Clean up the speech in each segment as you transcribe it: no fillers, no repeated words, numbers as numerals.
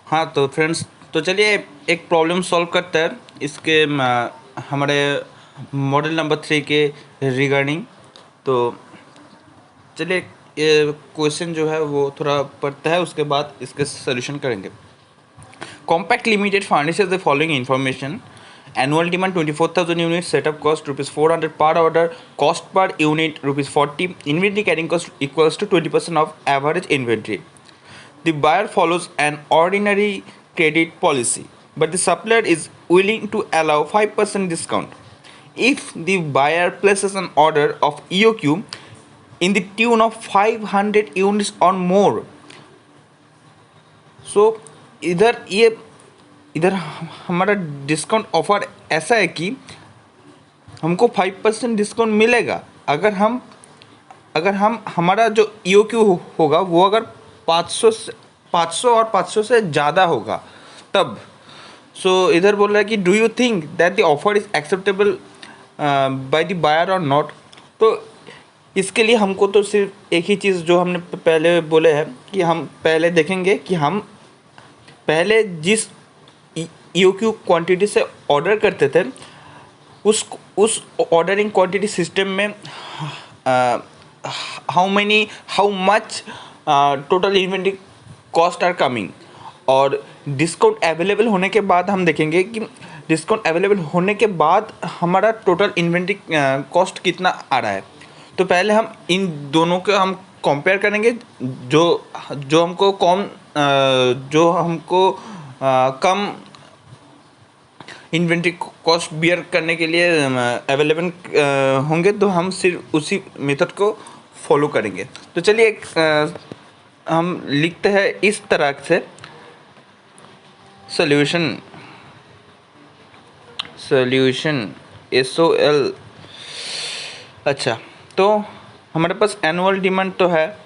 हाँ तो फ्रेंड्स, तो चलिए एक प्रॉब्लम सॉल्व करते हैं इसके हमारे मॉडल नंबर 3 के रिगार्डिंग। तो चलिए ये क्वेश्चन जो है वो थोड़ा पढ़ता है, उसके बाद इसके सोल्यूशन करेंगे। Compact Limited furnishes the following information: annual demand 24,000 units, setup cost rupees 400 per order, cost per unit rupees 40, inventory carrying cost equals to 20% of average inventory. The buyer follows an ordinary credit policy, but the supplier is willing to allow 5% discount. If the buyer places an order of EOQ in the tune of 500 units or more, so इधर हमारा discount offer ऐसा है कि हमको 5% discount मिलेगा अगर हम हमारा जो EOQ होगा वो अगर 500 और 500 से ज़्यादा होगा तब। सो इधर बोल रहा है कि do you think that the offer is acceptable by the buyer or not. तो इसके लिए हमको तो सिर्फ एक ही चीज़ जो हमने पहले बोले हैं कि हम पहले देखेंगे कि हम पहले जिस EOQ क्वांटिटी से ऑर्डर करते थे उस ऑर्डरिंग क्वांटिटी सिस्टम में how much total inventory cost are coming, और डिस्काउंट अवेलेबल होने के बाद हम देखेंगे कि डिस्काउंट अवेलेबल होने के बाद हमारा टोटल इन्वेंट्री कॉस्ट कितना आ रहा है। तो पहले हम इन दोनों को हम कंपेयर करेंगे, जो हमको कम इन्वेंट्री कॉस्ट बियर करने के लिए अवेलेबल होंगे, तो हम सिर्फ उसी मेथड को फॉलो करेंगे। तो चलिए हम लिखते हैं इस तरह से सॉल्यूशन SOL। अच्छा, तो हमारे पास एनुअल डिमांड तो है,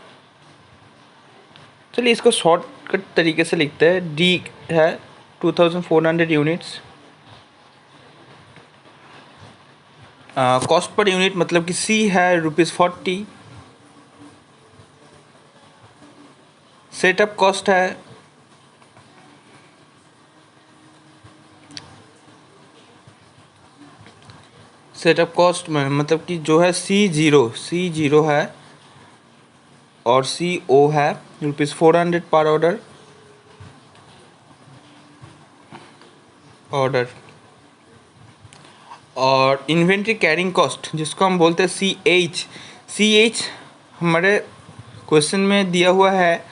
चलिए इसको शॉर्टकट तरीके से लिखते हैं। डी है 2400 यूनिट्स, कॉस्ट पर यूनिट मतलब कि सी है ₹40, सेटअप कॉस्ट है मतलब कि जो है C0 है और CO है ₹400 पर ऑर्डर। और इन्वेंट्री कैरिंग कॉस्ट जिसको हम बोलते हैं CH हमारे क्वेश्चन में दिया हुआ है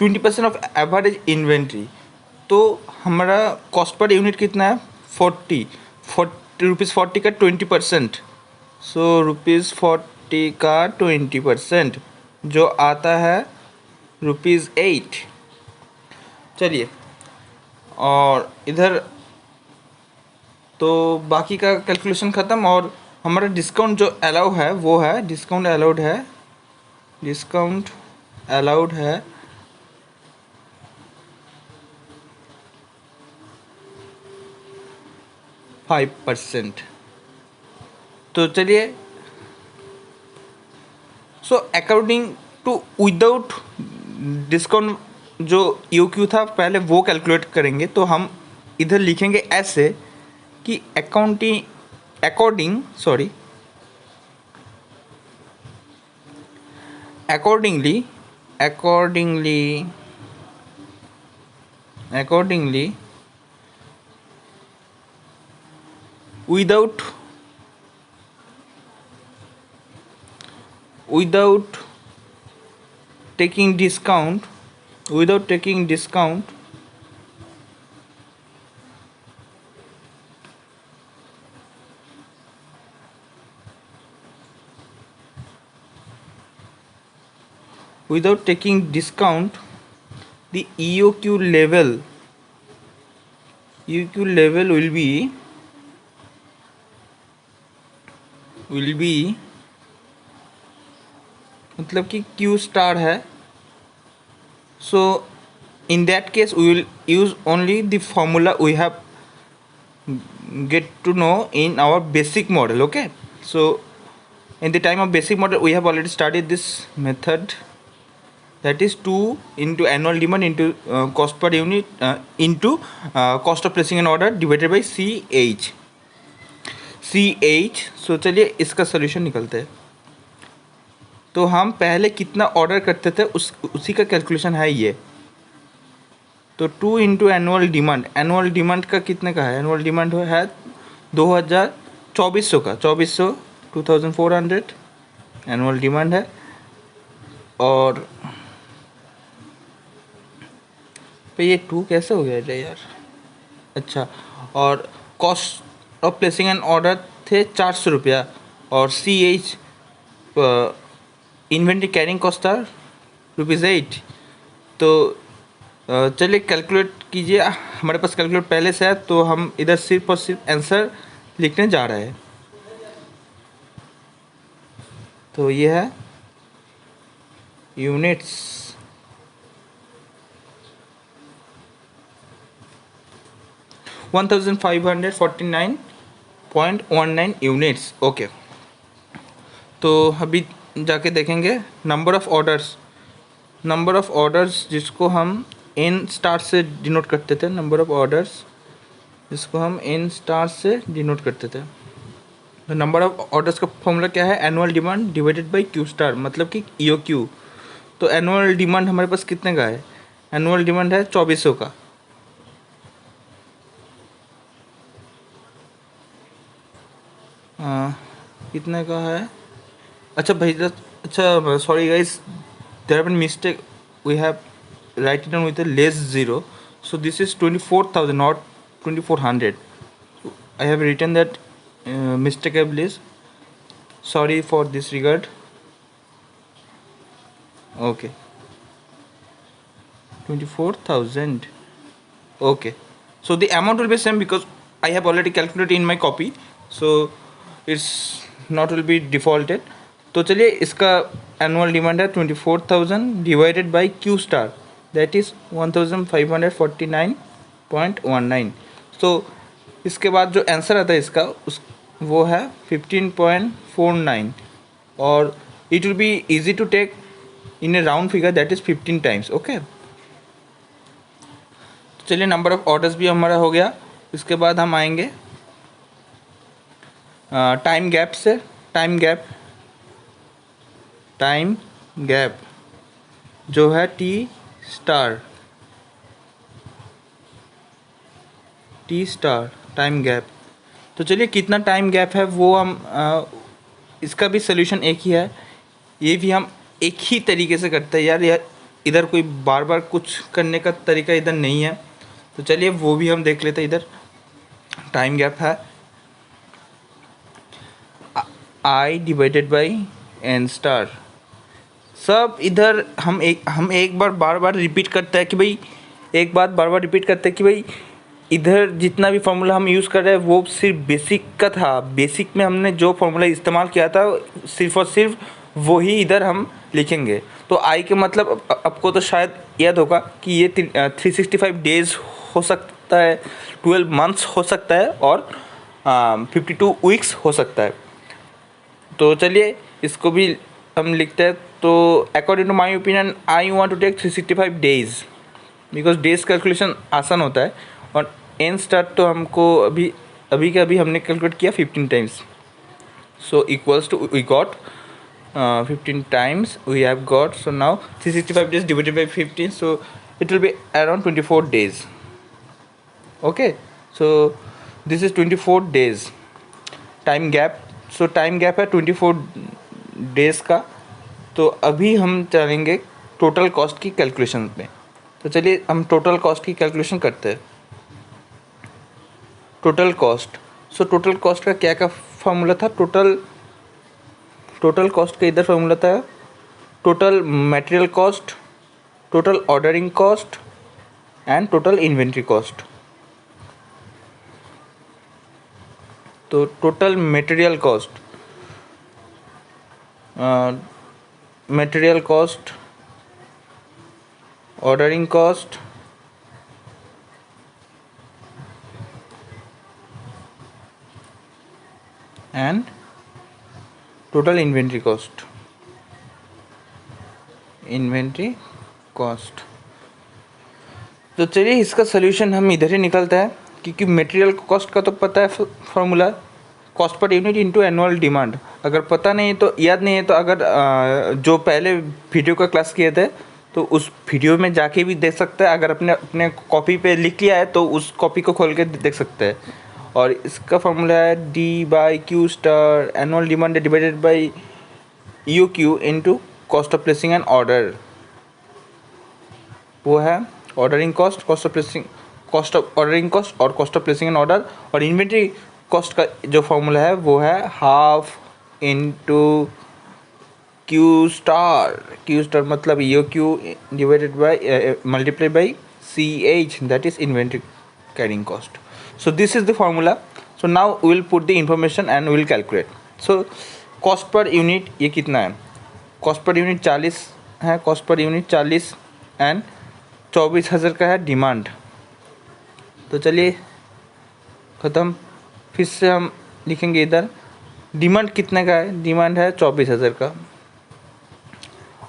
20% ऑफ एवरेज इन्वेंट्री। तो हमारा कॉस्ट पर यूनिट कितना है 40 ₹40 का 20%, सो ₹40 का 20% जो आता है ₹8। चलिए, और इधर तो बाकी का कैलकुलेशन ख़त्म, और हमारा डिस्काउंट जो अलाउ है वो है डिस्काउंट अलाउड है 5%। तो चलिए, so according to without discount जो EOQ था पहले वो कैलकुलेट करेंगे। तो हम इधर लिखेंगे ऐसे कि accordingly without taking discount the EOQ level will be मतलब कि Q स्टार है। So in that case we will use only the formula we have get to know in our basic model. Okay, so in the time of basic model we have already studied this method. that is 2 into annual demand into cost per unit into cost of placing an order divided by ch। सो चलिए इसका solution निकलते हैं। तो हम पहले कितना order करते थे उसी का कैलकुलेशन है ये। तो 2 इंटू एनुअल डिमांड का कितने का है? एनुअल डिमांड है 2400 का, 2400 एनुअल डिमांड है। और पे ये 2 कैसे हो गया रे यार? अच्छा, और cost of placing an order थे 400 रुपया, और CH इन्वेंट्री कैरिंग कॉस्ट था ₹8। तो चलिए कैलकुलेट कीजिए। हमारे पास कैलकुलेट पहले से है, तो हम इधर सिर्फ और सिर्फ आंसर लिखने जा रहे हैं। तो ये है यूनिट्स, 1549.19 यूनिट्स। ओके, तो अभी जाके देखेंगे नंबर ऑफ़ ऑर्डर्स जिसको हम n स्टार से डिनोट करते थे। नंबर ऑफ़ ऑर्डर्स जिसको हम n स्टार से डिनोट करते थे। तो नंबर ऑफ़ ऑर्डर्स का फॉर्मूला क्या है? Annual demand divided by Q star, मतलब कि EOQ। तो एनुअल डिमांड हमारे पास कितने का है? एनुअल डिमांड है 2400 का। कितने का है? अच्छा भाई, अच्छा sorry guys, there been mistake, we have write it down with a less zero, so this is 24,000 not 2400। I have written that mistakeably, sorry for this regard। Okay, 24,000। okay, so the amount will be same because I have already calculated in my copy, so it's not will be defaulted। तो चलिए इसका annual demand है 24,000 divided by Q star, that is 1549.19। तो इसके बाद जो answer आता है इसका वो है 15.49, और it will be easy to take in a round figure, that is 15 times. Okay, चलिए नंबर ऑफ ऑर्डर्स भी हमारा हो गया। इसके बाद हम आएंगे टाइम गैप से। टाइम गैप जो है T स्टार टाइम गैप। तो चलिए कितना टाइम गैप है वो हम इसका भी सोल्यूशन एक ही है। ये भी हम एक ही तरीके से करते हैं यार, इधर कोई बार बार कुछ करने का तरीका इधर नहीं है। तो चलिए वो भी हम देख लेते हैं। इधर टाइम गैप है I divided by N star. सब इधर हम एक बार बार रिपीट करते हैं कि भाई, एक बात बार बार रिपीट करते हैं कि भाई इधर जितना भी फार्मूला हम यूज़ कर रहे हैं वो सिर्फ बेसिक का था। बेसिक में हमने जो फार्मूला इस्तेमाल किया था सिर्फ और सिर्फ वो ही इधर हम लिखेंगे। तो आई के मतलब आपको तो शायद याद होगा कि ये 365 डेज़ हो सकता है, 12 मंथ्स हो सकता है, और 52 वीक्स हो सकता है। तो चलिए इसको भी हम लिखते हैं। तो according to my opinion I want to take 365 days, because days calculation आसान होता है। और एन स्टार्ट तो हमको अभी का अभी हमने कैलकुलेट किया 15 times, so equals to we got 15 times we have got. So now 365 days divided by 15, so it will be around 24 days. Okay, so this is 24 days time gap. So time gap है 24 days का। तो अभी हम चलेंगे total cost की calculation में। तो चलिए हम टोटल कॉस्ट की कैलकुलेशन करते हैं। Total cost, so total cost का क्या फार्मूला था? टोटल कॉस्ट का इधर फार्मूला था total material cost, total ordering cost and total inventory cost. तो total material cost, ordering cost and total inventory cost. तो चलिए इसका सोल्यूशन हम इधर ही निकलता है, क्योंकि मटेरियल कॉस्ट का तो पता है formula, cost per unit into annual demand. अगर पता नहीं तो याद नहीं है तो अगर जो पहले वीडियो का क्लास किए थे तो उस वीडियो में जाके भी देख सकते हैं। अगर अपने अपने कॉपी पे लिख लिया है तो उस कॉपी को खोल के देख सकते हैं। और इसका फॉर्मूला है D/Q star annual demand divided by EOQ into cost of placing an order. वो है ordering cost, cost of placing, cost of ordering cost और cost of placing an order. और इन्वेंट्री कॉस्ट का जो फॉर्मूला है वो है हाफ इंटू क्यू स्टार मतलब EOQ divided by multiply by CH, that is inventory carrying cost. So this is the formula. So now we will put the information and we will calculate. So cost per unit ये कितना है? cost per unit 40 है, cost per unit 40 and 24,000 का है demand. तो चलिए ख़त्म। फिर से हम लिखेंगे इधर डिमांड कितने का है, डिमांड है 24,000 का।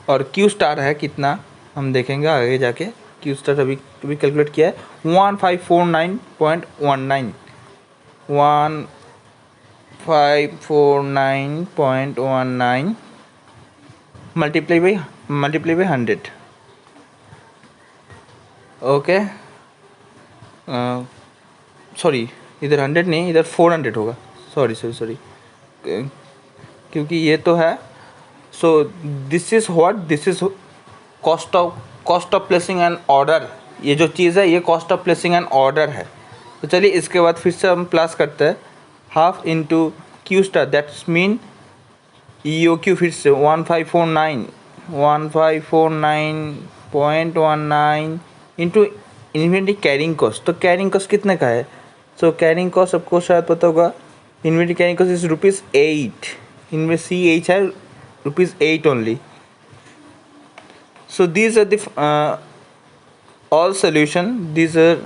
और क्यू स्टार है कितना हम देखेंगे आगे जाके। क्यू स्टार अभी कैलकुलेट किया है 1549.19 1549.19 मल्टीप्लाई बाई 100। ओके सॉरी इधर 100 नहीं, इधर 400 होगा। सॉरी क्योंकि ये तो है। So this is what, this is cost of placing an order. ये जो चीज़ है ये cost of placing an order है। तो चलिए इसके बाद फिर से हम प्लस करते हैं half into Q star, that's mean EOQ फिर से 1549.19 इंटू इन्वेंट्री कैरिंग कॉस्ट। तो कैरिंग कॉस्ट कितने का है? सो कैरिंग कॉस्ट सबको शायद पता होगा, इन्वेंट्री कैरिंग कॉस्ट इज ₹8, इनमें CH है ₹8 only. So these are the all solution, these are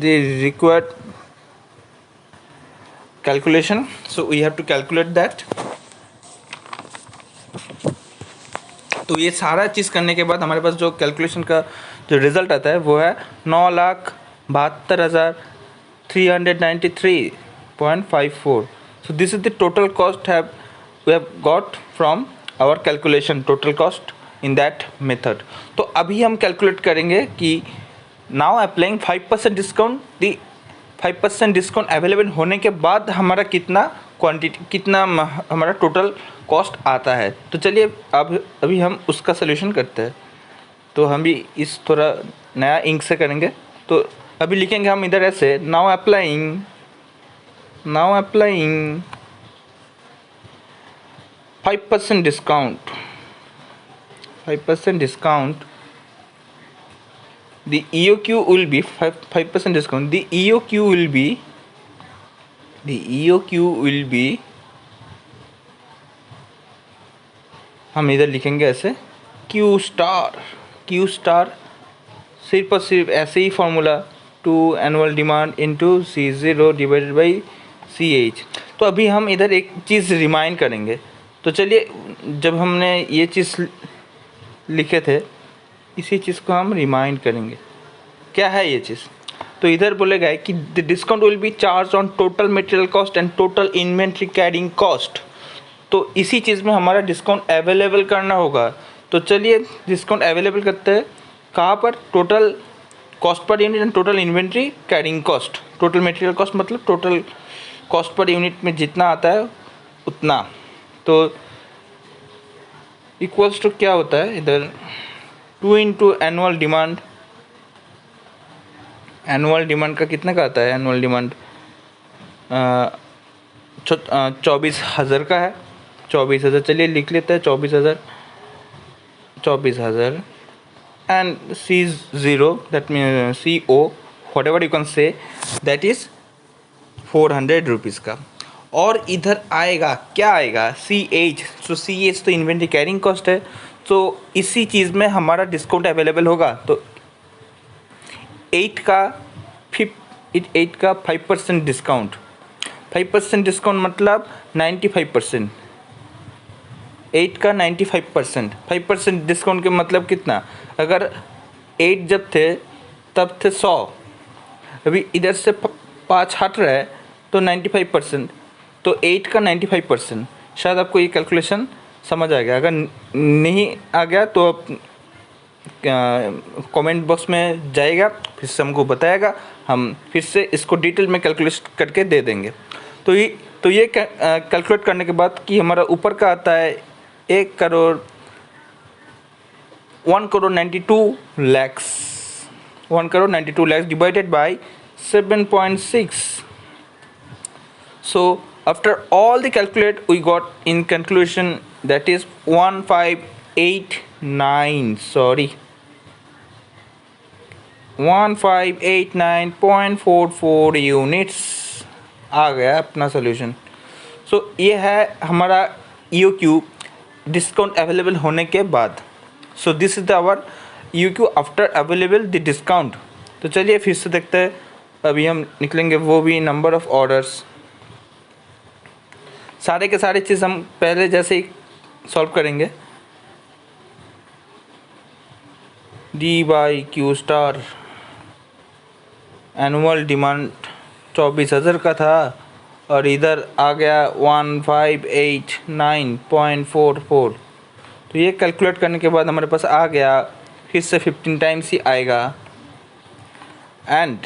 the required calculation, so we have to calculate that. तो ये सारा चीज़ करने के बाद हमारे पास जो कैलकुलेशन का जो रिज़ल्ट आता है वो है 9,72,393.54। so this is the total cost we have got from our calculation, total cost in that method. तो अभी हम कैलकुलेट करेंगे कि नाउ अप्लाइंग 5% डिस्काउंट, दी 5% डिस्काउंट अवेलेबल होने के बाद हमारा कितना क्वांटिटी, कितना हमारा टोटल कॉस्ट आता है। तो चलिए अभी हम उसका सोल्यूशन करते हैं। तो हम भी इस थोड़ा नया इंक से करेंगे। तो अभी लिखेंगे हम इधर ऐसे now applying 5% discount, 5% discount, the EOQ will be 5% discount, the EOQ will be हम इधर लिखेंगे ऐसे Q स्टार सिर्फ और सिर्फ ऐसे ही formula 2 annual demand into C0 divided by CH। तो अभी हम इधर एक चीज़ रिमाइंड करेंगे। तो चलिए जब हमने ये चीज़ लिखे थे इसी चीज़ को हम रिमाइंड करेंगे। क्या है ये चीज़? तो इधर बोलेगा है कि the discount will be charge on total material cost and total inventory carrying cost. तो इसी चीज़ में हमारा डिस्काउंट अवेलेबल करना होगा। तो चलिए डिस्काउंट अवेलेबल करते हैं कहाँ पर? Total cost per unit and total inventory carrying cost. Total material cost मतलब टोटल कॉस्ट पर यूनिट में जितना आता है उतना। तो इक्वल्स टू क्या होता है इधर 2 into annual demand. Annual demand का कितने का आता है? एनुअल डिमांड 24,000 का है। 24,000 चलिए लिख लेते हैं 24,000 and C0 that mean CO what ever you can say that is 400 rupees का। और इधर आएगा क्या आएगा? CH। सो CH तो इन्वेंट्री कैरिंग कॉस्ट है। तो इसी चीज़ में हमारा डिस्काउंट अवेलेबल होगा। तो 8 का 5% डिस्काउंट, 5% डिस्काउंट मतलब 95%। 8 का 95%, 5% डिस्काउंट के मतलब कितना, अगर 8 जब थे तब थे 100, अभी इधर से 5 हट रहा है तो 95%, तो 8 का 95%। शायद आपको ये कैलकुलेशन समझ आ गया, अगर नहीं आ गया तो आप कमेंट बॉक्स में जाएगा, फिर से हमको बताएगा, हम फिर से इसको डिटेल में कैलकुलेट करके दे देंगे। तो ये कैलकुलेट करने के बाद कि हमारा ऊपर का आता है 1,92,00,000, 1,92,00,000 divided by 7.6. So after all the calculate, we got in conclusion that is 1589, sorry, 1589.44 units आ गया अपना सोल्यूशन। सो ये है हमारा EOQ डिस्काउंट अवेलेबल होने के बाद। So this is our EOQ after available the discount. तो चलिए फिर से देखते हैं, अभी हम निकलेंगे वो भी नंबर ऑफ़ ऑर्डर्स, सारे के सारे चीज़ हम पहले जैसे ही सॉल्व करेंगे। D/Q स्टार एनुअल डिमांड 24,000 का था और इधर आ गया 1589.44। तो ये कैलकुलेट करने के बाद हमारे पास आ गया, फिर से 15 टाइम्स ही आएगा। एंड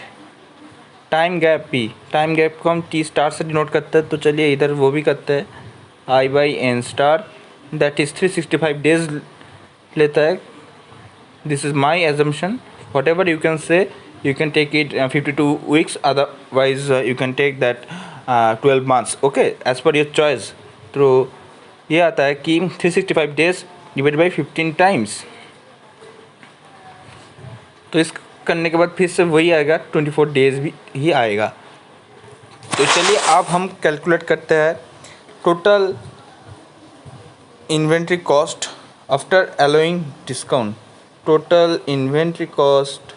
टाइम गैप भी, टाइम गैप को हम T स्टार से डिनोट करते हैं, तो चलिए इधर वो भी करते हैं, I/N star that is 365 days लेता है। This is my assumption, what ever you can say, you can take it 52 weeks, otherwise you can take that 12 months, okay, as per your choice। तो ये आता है कि 365 days divided by 15 times। तो इस करने के बाद फिर से वही आएगा, 24 डेज भी ही आएगा। तो चलिए अब हम कैलकुलेट करते हैं total inventory cost after allowing discount. Total inventory cost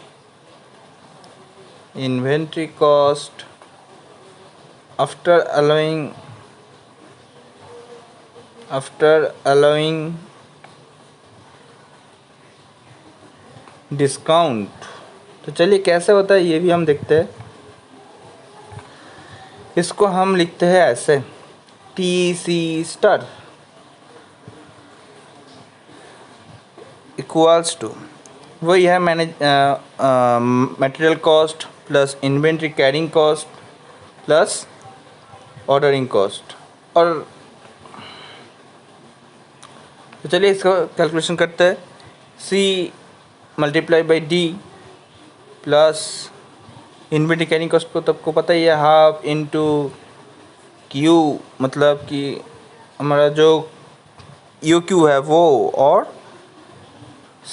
after allowing discount. तो चलिए कैसे होता है ये भी हम देखते हैं। इसको हम लिखते हैं ऐसे, TC स्टार इक्वल्स टू, वही है material cost plus inventory carrying cost plus ordering cost. और तो चलिए इसका कैलकुलेशन करते हैं। C multiply by D plus inventory carrying cost को तो आपको पता ही है, हाफ इंटू Q, मतलब कि हमारा जो EOQ है वो, और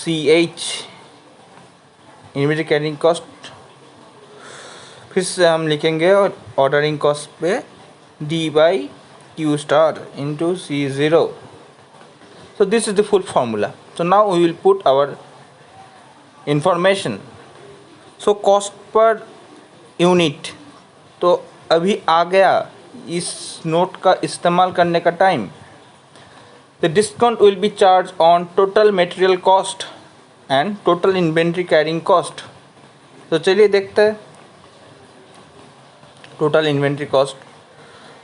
CH इन्वेंट्री कैरिंग कॉस्ट। फिर से हम लिखेंगे और ऑर्डरिंग कॉस्ट पे D/Q star into C0। So this is the full formula. So now we will put our information. So cost per unit, तो अभी आ गया इस नोट का इस्तेमाल करने का time. The discount will be charged on total material cost and total inventory carrying cost. तो चलिए देखते हैं टोटल इन्वेंट्री कॉस्ट।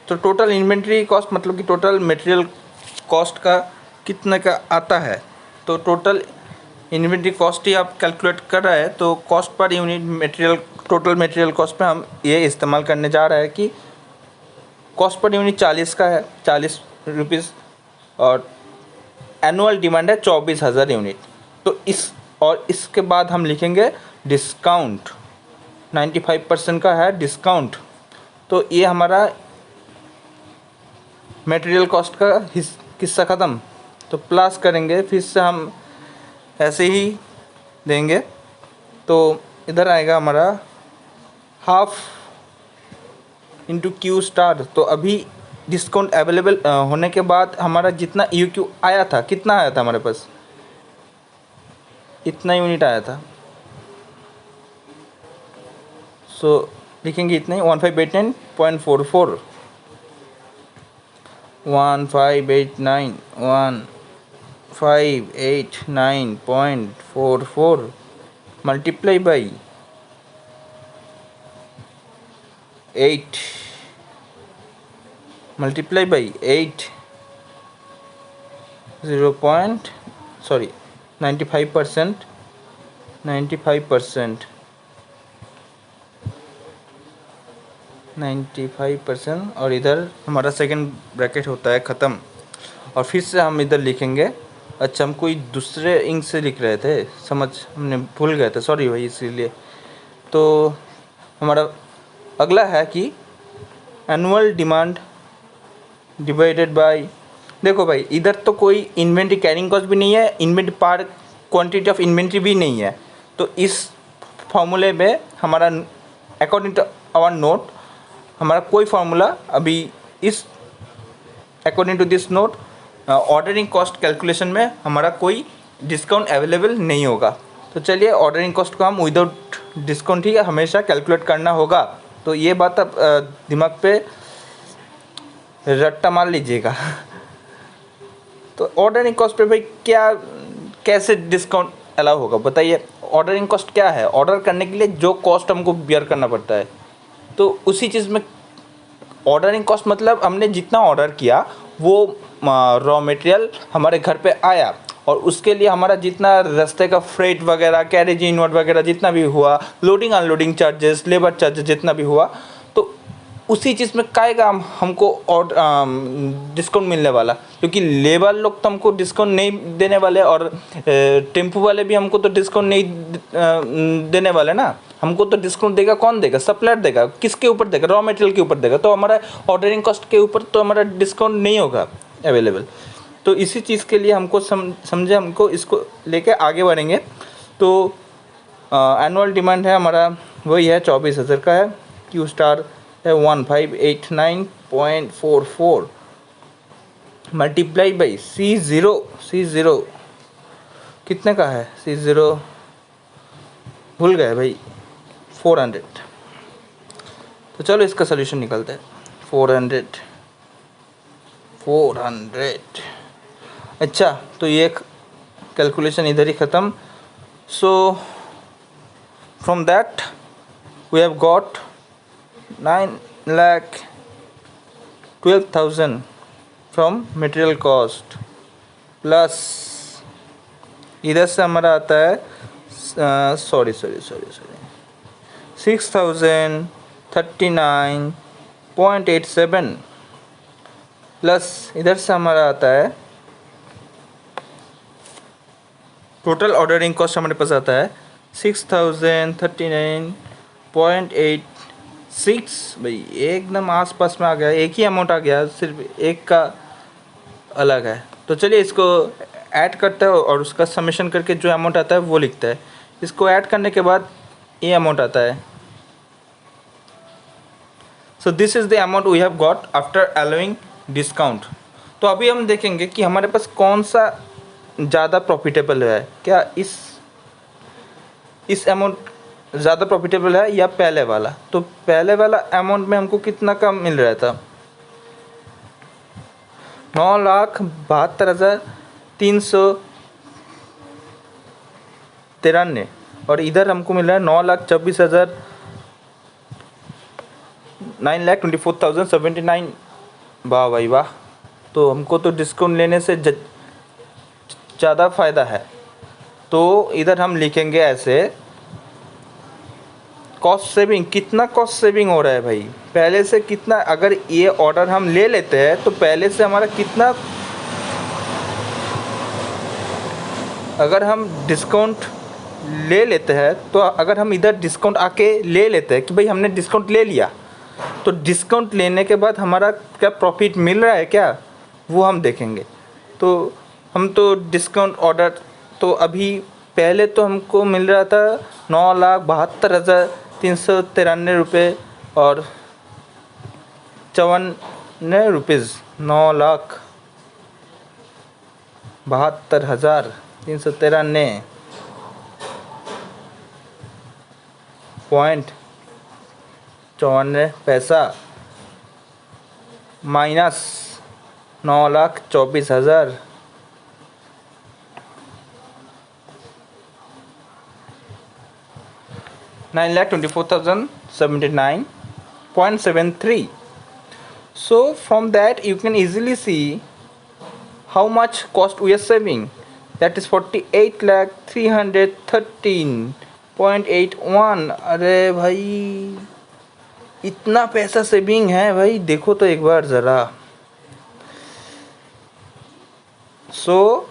तो टोटल इन्वेंट्री कॉस्ट मतलब कि टोटल मटेरियल कॉस्ट का कितने का आता है। तो टोटल इन्वेंट्री कॉस्ट ही आप कैलकुलेट कर रहे हैं, तो cost per unit material, total material cost पे हम ये इस्तेमाल करने जा रहे हैं कि कॉस्ट पर यूनिट 40 का है, 40 रुपीज़, और एनुअल डिमांड है 24,000 यूनिट। तो इसके बाद हम लिखेंगे डिस्काउंट, 95% का है डिस्काउंट। तो ये हमारा मटेरियल कॉस्ट का किस्सा ख़त्म। तो प्लस करेंगे, फिर से हम ऐसे ही देंगे, तो इधर आएगा हमारा हाफ इंटू Q स्टार। तो अभी डिस्काउंट अवेलेबल होने के बाद हमारा जितना EOQ आया था, कितना आया था हमारे पास, इतना यूनिट आया था। सो लिखेंगे इतना ही, 1589.44। 1589.44 multiply by 8 0 point 95%, 95% और इधर हमारा सेकंड ब्रैकेट होता है ख़त्म। और फिर से हम इधर लिखेंगे। अच्छा, हम कोई दूसरे इंक से लिख रहे थे, हमने भूल गए थे, सॉरी भाई, इसीलिए। तो हमारा अगला है कि एनुअल डिमांड डिवाइडेड बाय, देखो भाई, इधर तो कोई इन्वेंट्री कैरिंग कॉस्ट भी नहीं है, inventory per quantity of inventory भी नहीं है। तो इस फॉर्मूले में हमारा अकॉर्डिंग टू आवर नोट हमारा कोई फार्मूला अभी इस according to this note ordering cost calculation में हमारा कोई डिस्काउंट अवेलेबल नहीं होगा। तो चलिए, ऑर्डरिंग कॉस्ट को हम विदाउट डिस्काउंट ही हमेशा कैलकुलेट करना होगा। तो ये बात आप दिमाग पे रट्टा मार लीजिएगा। तो ऑर्डरिंग कॉस्ट पे भाई कैसे डिस्काउंट अलाउ होगा, बताइए। ऑर्डरिंग कॉस्ट क्या है? ऑर्डर करने के लिए जो कॉस्ट हमको बियर करना पड़ता है, तो उसी चीज़ में ऑर्डरिंग कॉस्ट मतलब हमने जितना ऑर्डर किया वो रॉ मटेरियल हमारे घर पे आया, और उसके लिए हमारा जितना रास्ते का फ्रेट वगैरह, कैरेज इनवर्ड वगैरह जितना भी हुआ, loading unloading charges, labour charges जितना भी हुआ, तो उसी चीज़ में काएगा हमको और डिस्काउंट मिलने वाला। क्योंकि लेबर लोग तो हमको डिस्काउंट नहीं देने वाले, और टेम्पो वाले भी हमको तो डिस्काउंट नहीं देने वाले ना। हमको तो डिस्काउंट देगा कौन देगा? सप्लायर देगा। किसके ऊपर देगा? रॉ मटेरियल के ऊपर देगा। तो हमारा ऑर्डरिंग कॉस्ट के ऊपर तो हमारा डिस्काउंट नहीं होगा अवेलेबल। तो इसी चीज़ के लिए हमको समझे, हमको इसको लेके आगे बढ़ेंगे। तो एनुअल डिमांड है हमारा, वही है 24,000 का है। क्यू स्टार है 1589.44 मल्टीप्लाई बाई C0 कितने का है? C0 भूल गए भाई, 400। तो चलो इसका सोल्यूशन निकलते हैं। 400। अच्छा, तो ये कैलकुलेशन इधर ही ख़त्म। So from that we have got 9,12,000 from material cost, plus इधर से हमारा आता है 6,039.87, प्लस इधर से हमारा आता है टोटल ऑर्डरिंग कॉस्ट, हमारे पास आता है 6,039.86। भाई एकदम आसपास में आ गया, एक ही अमाउंट आ गया, सिर्फ एक का अलग है। तो चलिए इसको ऐड करते हैं और उसका समेशन करके जो अमाउंट आता है वो लिखता है। इसको ऐड करने के बाद ये अमाउंट आता है। So this is the amount we have got after allowing discount. तो अभी हम देखेंगे कि हमारे पास कौन सा ज़्यादा प्रॉफिटेबल है। क्या इस अमाउंट ज़्यादा प्रॉफिटेबल है या पहले वाला? तो पहले वाला अमाउंट में हमको कितना का मिल रहा था? 9,72,393, और इधर हमको मिल रहा है 9,24,000, 9,24,079। वाह भाई वाह। तो हमको तो डिस्काउंट लेने से ज़्यादा फ़ायदा है। तो इधर हम लिखेंगे ऐसे, कॉस्ट सेविंग। कितना कॉस्ट सेविंग हो रहा है भाई? पहले से कितना, अगर ये ऑर्डर हम ले लेते हैं तो पहले से हमारा कितना, अगर हम डिस्काउंट ले लेते हैं, तो अगर हम इधर डिस्काउंट आके ले लेते हैं कि भाई हमने डिस्काउंट ले लिया, तो डिस्काउंट लेने के बाद हमारा क्या प्रॉफिट मिल रहा है क्या, वो हम देखेंगे। तो हम तो डिस्काउंट ऑर्डर, तो अभी पहले तो हमको मिल रहा था 9,72,393 रुपये और 54 rupees. 9,72,393.54 minus 9,24,000, 9,24,079.73. So from that you can easily see how much cost we are saving. That is 48,313.81. अरे भाई इतना पैसा सेविंग है भाई, देखो तो एक बार ज़रा। सो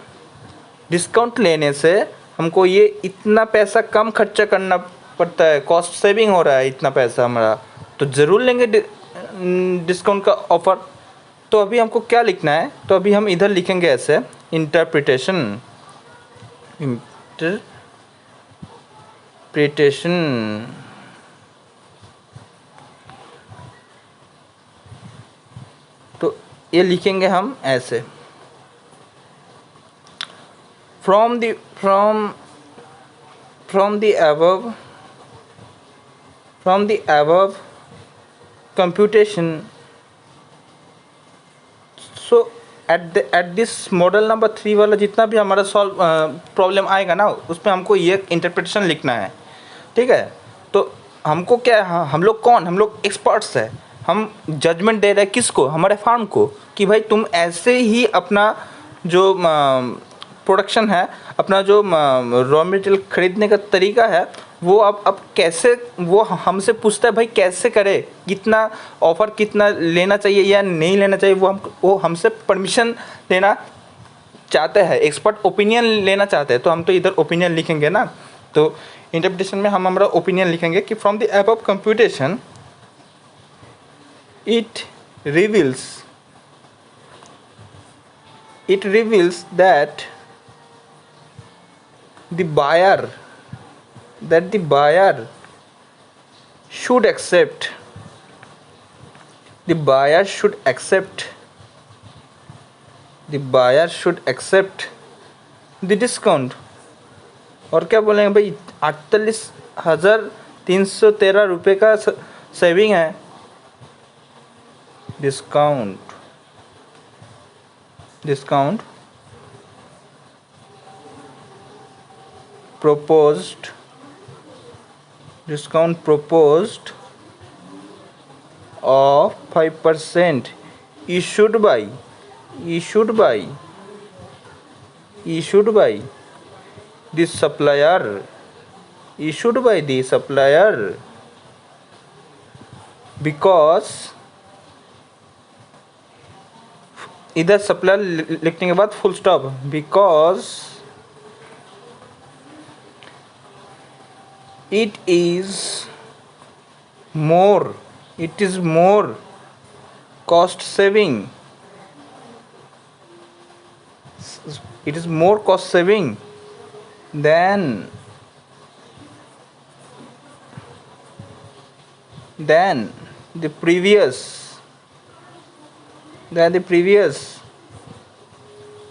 डिस्काउंट लेने से हमको ये इतना पैसा कम खर्चा करना पड़ता है, कॉस्ट सेविंग हो रहा है इतना पैसा हमारा, तो ज़रूर लेंगे डिस्काउंट का ऑफ़र। तो अभी हमको क्या लिखना है, तो अभी हम इधर लिखेंगे ऐसे इंटरप्रिटेशन तो ये लिखेंगे हम ऐसे from the above computation. So at this model number 3 वाला जितना भी हमारा सॉल्व प्रॉब्लम आएगा ना, उसमें हमको ये इंटरप्रिटेशन लिखना है, ठीक है। तो हमको क्या है, हम लोग कौन, हम लोग एक्सपर्ट्स है, हम जजमेंट दे रहे हैं किसको, हमारे फार्म को, कि भाई तुम ऐसे ही अपना जो प्रोडक्शन है, अपना जो रॉ मटेरियल खरीदने का तरीका है, वो अब कैसे, वो हमसे पूछता है भाई कैसे करे, कितना ऑफ़र कितना लेना चाहिए या नहीं लेना चाहिए, वो हमसे परमिशन लेना चाहते हैं, एक्सपर्ट ओपिनियन लेना चाहते हैं। तो हम तो इधर ओपिनियन लिखेंगे ना, तो इंटरप्रिटेशन में हम हमारा ओपिनियन लिखेंगे कि from the above computation it reveals that the buyer should accept the discount। और क्या बोलेंगे भाई, 48,313 रुपये का सेविंग है, discount proposed of 5% issued by the supplier, because इधर सप्लायर लिखने के बाद full stop, because it is more cost saving than the previous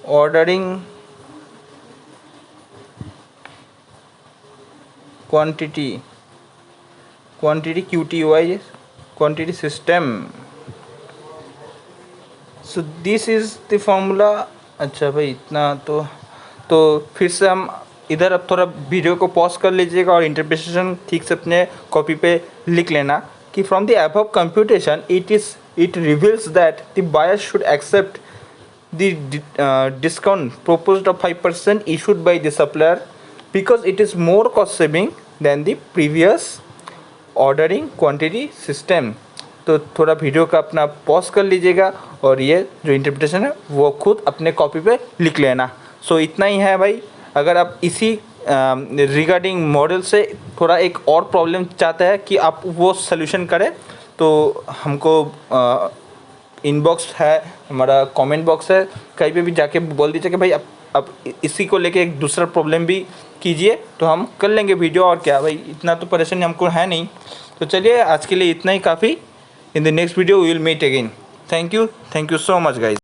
ordering quantity QTY quantity system। so this is the formula। अच्छा भाई इतना तो फिर से हम इधर अब थोड़ा वीडियो को पॉज कर लीजिएगा और इंटरप्रिटेशन ठीक से अपने कॉपी पे लिख लेना कि from the above computation it reveals that the buyer should accept the discount proposed of 5% issued by the supplier because it is more cost saving than the previous ordering quantity system। तो थोड़ा video का अपना pause कर लीजिएगा और ये जो interpretation है वो खुद अपने कॉपी पे लिख लेना। सो इतना ही है भाई। अगर आप इसी रिगार्डिंग मॉडल से थोड़ा एक और प्रॉब्लम चाहते हैं कि आप वो सल्यूशन करें तो हमको इनबॉक्स है, हमारा कमेंट बॉक्स है, कहीं पे भी जाके बोल दीजिए कि भाई अब इसी को लेके एक दूसरा प्रॉब्लम भी कीजिए तो हम कर लेंगे वीडियो। और क्या भाई, इतना तो परेशानी हमको है नहीं। तो चलिए आज के लिए इतना ही काफ़ी। In the next video we will meet again. Thank you so much guys.